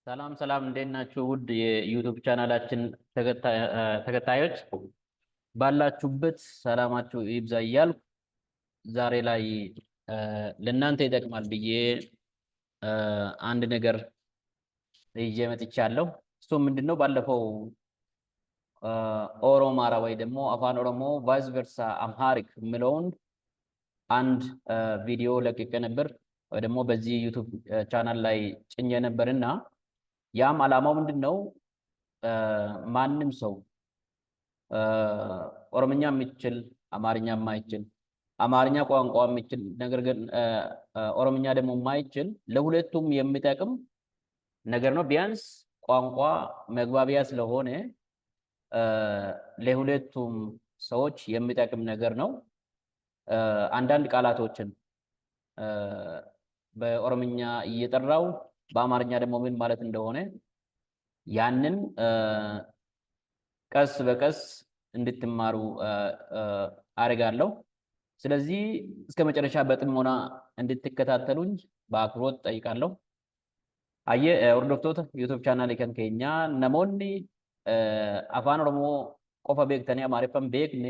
ሰላም ሰላም እንዴት ናችሁ? ውድ የዩቲዩብ ቻናላችን ተከታዮች ባላችሁበት ሰላማችሁ ይብዛ እያልኩ ዛሬ ላይ ለእናንተ ይጠቅማል ብዬ አንድ ነገር ይዤ መጥቻለሁ። እሱ ምንድነው? ባለፈው ኦሮማራ ወይ ደግሞ አፋን ኦሮሞ ቫይስ ቨርሳ አምሃሪክ የሚለውን አንድ ቪዲዮ ለቅቄ ነበር ወይ ደግሞ በዚህ ዩቲዩብ ቻናል ላይ ጭኜ ነበርና ያም ዓላማው ምንድነው? ማንም ሰው ኦሮምኛ የሚችል አማርኛ የማይችል አማርኛ ቋንቋ የሚችል ነገር ግን ኦሮምኛ ደግሞ የማይችል ለሁለቱም የሚጠቅም ነገር ነው። ቢያንስ ቋንቋ መግባቢያ ስለሆነ ለሁለቱም ሰዎች የሚጠቅም ነገር ነው። አንዳንድ ቃላቶችን በኦሮምኛ እየጠራው በአማርኛ ደግሞ ምን ማለት እንደሆነ ያንን ቀስ በቀስ እንድትማሩ አደርጋለሁ። ስለዚህ እስከ መጨረሻ በጥሞና እንድትከታተሉኝ በአክብሮት ጠይቃለሁ። አየ ኦርዶፍቶታ ዩቲዩብ ቻናል ከኛ ነሞኒ አፋን ኦሮሞ ቆፈ ቤክተኒ አማሪፈን ቤክኔ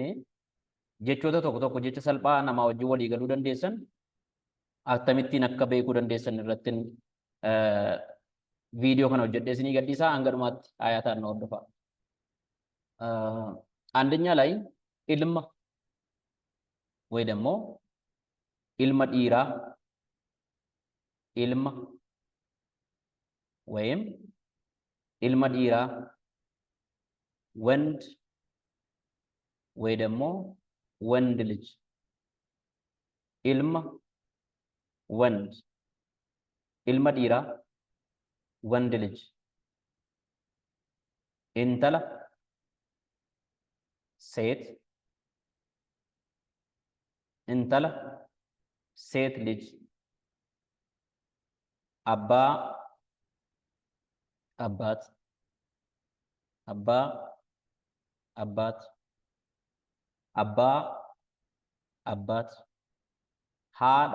ጀቾታ tokko tokko jecha salphaa nama wajjin walii galuu dandeessan akkamittiin akka beekuu dandeessan irratti ቪዲዮ ከነው ጀደስኒ ገዲሳ አንገድማት አያታን ነው ወደፋ አንደኛ ላይ ኢልማ ወይ ደግሞ ኢልማ ዲራ ኢልማ ወይም ኢልማ ዲራ ወንድ ወይ ደግሞ ወንድ ልጅ ኢልማ ወንድ ኢልማ ዲራ ወንድ ልጅ ኢንተላ ሴት ኢንተላ ሴት ልጅ አባ አባት አባ አባት አባ አባት ሃዳ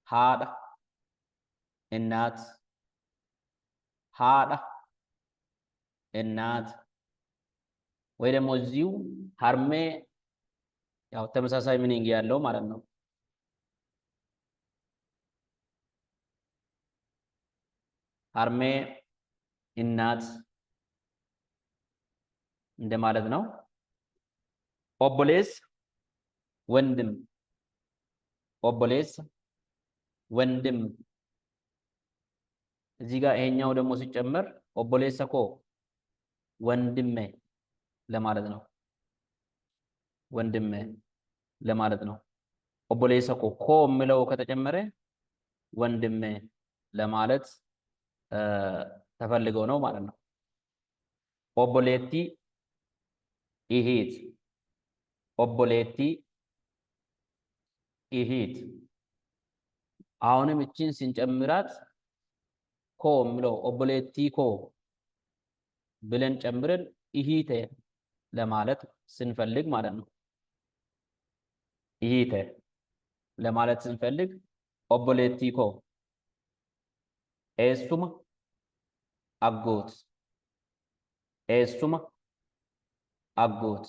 ሃዳ እናት ሃዳ እናት ወይ ደግሞ እዚሁ ሀርሜ ያው ተመሳሳይ ሚኒንግ ያለው ማለት ነው። ሀርሜ እናት እንደማለት ነው። ኦቦሌስ ወንድም ኦቦሌስ ወንድም እዚህ ጋር ይሄኛው ደግሞ ሲጨመር ኦቦሌስ ኮ ወንድሜ ለማለት ነው። ወንድሜ ለማለት ነው። ኦቦሌስ ኮ የሚለው ከተጨመረ ወንድሜ ለማለት ተፈልገው ነው ማለት ነው። ኦቦሌቲ ኢሂት ኦቦሌቲ ኢሂት አሁንም እቺን ስንጨምራት ኮ የሚለው ኦቦሌቲ ኮ ብለን ጨምረን ኢሂቴ ለማለት ስንፈልግ ማለት ነው። ኢሂቴ ለማለት ስንፈልግ ኦቦሌቲ ኮ ኤሱማ አጎት ኤሱማ አጎት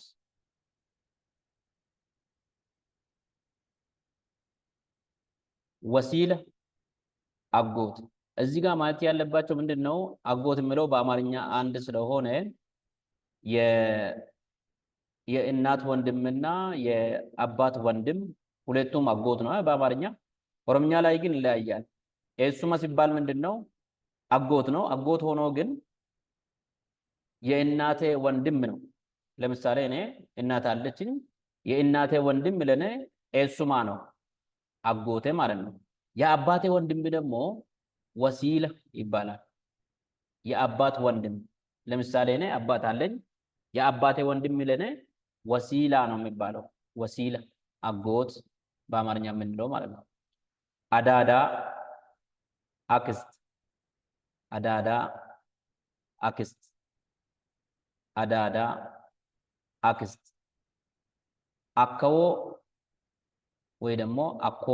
ወሲለ አጎት እዚህ ጋር ማለት ያለባቸው ምንድነው? አጎት የሚለው በአማርኛ አንድ ስለሆነ የእናት ወንድምና የአባት ወንድም ሁለቱም አጎት ነው በአማርኛ። ኦሮምኛ ላይ ግን ይለያያል። ኤሱማ ሲባል ምንድነው? አጎት ነው። አጎት ሆኖ ግን የእናቴ ወንድም ነው። ለምሳሌ እኔ እናት አለችኝ። የእናቴ ወንድም ለኔ ኤሱማ ነው፣ አጎቴ ማለት ነው። የአባቴ ወንድም ደግሞ ወሲላ ይባላል። የአባት ወንድም ለምሳሌ እኔ አባት አለኝ። የአባቴ ወንድም ለኔ ወሲላ ነው የሚባለው። ወሲላ አጎት በአማርኛ የምንለው ማለት ነው። አዳዳ አክስት አዳዳ አክስት አዳዳ አክስት አከዎ ወይ ደግሞ አኮ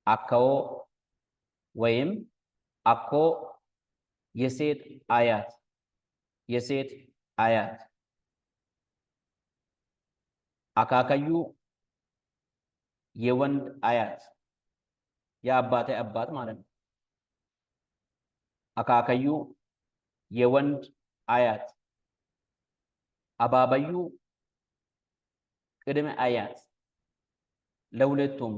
አከዎ ወይም አኮ የሴት አያት የሴት አያት አካከዩ የወንድ አያት የአባቴ አባት ማለት ነው። አካከዩ የወንድ አያት አባበዩ ቅድመ አያት ለሁለቱም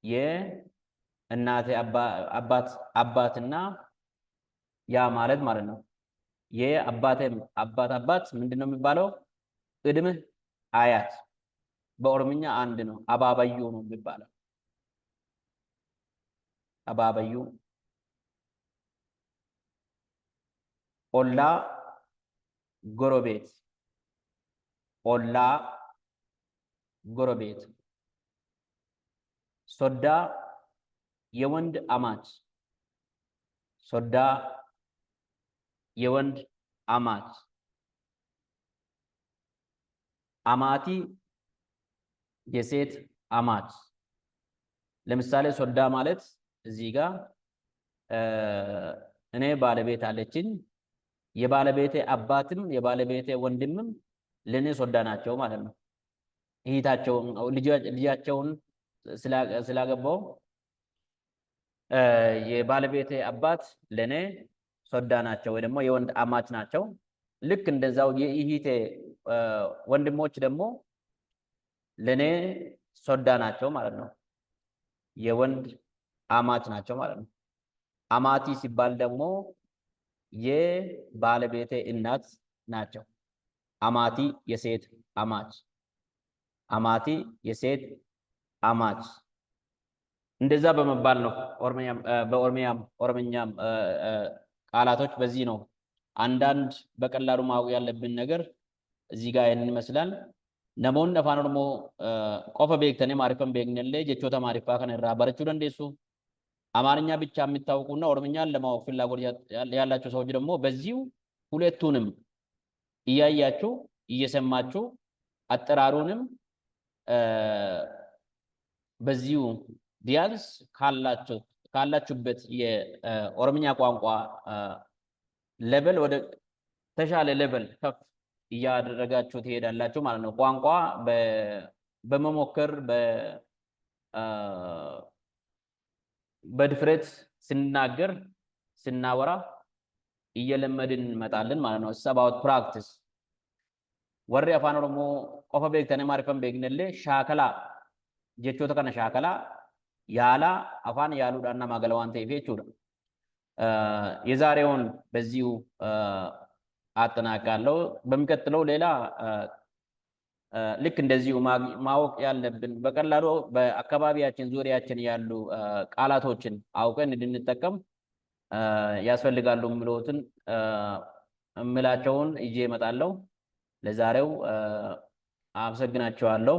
የእናቴ አባትና ያ ማለት ነው። የአባቴ አባት ምንድነው የሚባለው? ቅድመ አያት በኦሮምኛ አንድ ነው። አባበዩ ነው የሚባለው። አባበዩ ኦላ ጎረቤት ኦላ ጎረቤት ሶዳ የወንድ አማች ሶዳ የወንድ አማች አማቲ የሴት አማች። ለምሳሌ ሶዳ ማለት እዚህ ጋር እኔ ባለቤት አለችኝ። የባለቤቴ አባትም የባለቤቴ ወንድምም ለኔ ሶዳ ናቸው ማለት ነው። እህታቸውን ልጃቸውን ስላገባው የባለቤቴ አባት ለኔ ሶዳ ናቸው ወይ ደግሞ የወንድ አማች ናቸው። ልክ እንደዛው የእህቴ ወንድሞች ደግሞ ለኔ ሶዳ ናቸው ማለት ነው። የወንድ አማች ናቸው ማለት ነው። አማቲ ሲባል ደግሞ የባለቤቴ እናት ናቸው። አማቲ የሴት አማች አማቲ የሴት አማች እንደዛ በመባል ነው። ኦሮምኛም ቃላቶች በዚህ ነው። አንዳንድ በቀላሉ ማወቅ ያለብን ነገር እዚህ ጋር ይሄንን ይመስላል። ነሞን አፋን ኦሮሞ ቆፈ ቤክተኔ ማሪፈን ቤግነለ ጀቾታ ማሪፋ ከነራ በረቹ ደንዴሱ አማርኛ ብቻ የሚታወቁና ኦሮምኛን ለማወቅ ፍላጎት ያላቸው ሰዎች ደግሞ በዚሁ ሁለቱንም እያያችሁ እየሰማችሁ አጠራሩንም በዚሁ ቢያንስ ካላችሁበት የኦሮምኛ ቋንቋ ሌቨል ወደ ተሻለ ሌቨል ከፍ እያደረጋችሁ ትሄዳላችሁ ማለት ነው። ቋንቋ በመሞከር በድፍረት ስንናገር ስናወራ እየለመድን እንመጣለን ማለት ነው። ሰባውት ፕራክቲስ ወሬ አፋን ኦሮሞ ቆፈ ቤክተኔ ማሪፈን ቤግነለ ሻከላ ጀቾታ ከነ ሻከላ ያላ አፋን ያሉዳና ማገለዋን ተይፌ ቹዳ የዛሬውን በዚሁ አጠናቃለሁ። በሚቀጥለው ሌላ ልክ እንደዚሁ ማወቅ ያለብን በቀላሉ በአካባቢያችን ዙሪያችን ያሉ ቃላቶችን አውቀን እንድንጠቀም ያስፈልጋሉ የሚሉትን እምላቸውን ይዤ እመጣለሁ። ለዛሬው አመሰግናችኋለሁ።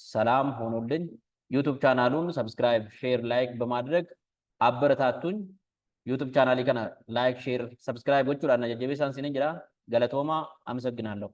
ሰላም ሆኑልኝ። ዩቲዩብ ቻናሉን ሰብስክራይብ፣ ሼር፣ ላይክ በማድረግ አበረታቱኝ። ዩቲዩብ ቻናሌ ከነ ላይክ፣ ሼር፣ ሰብስክራይብ ወቹ ላና ጀጀቤሳን ሲነን ጅራ ገለቶማ አመሰግናለሁ።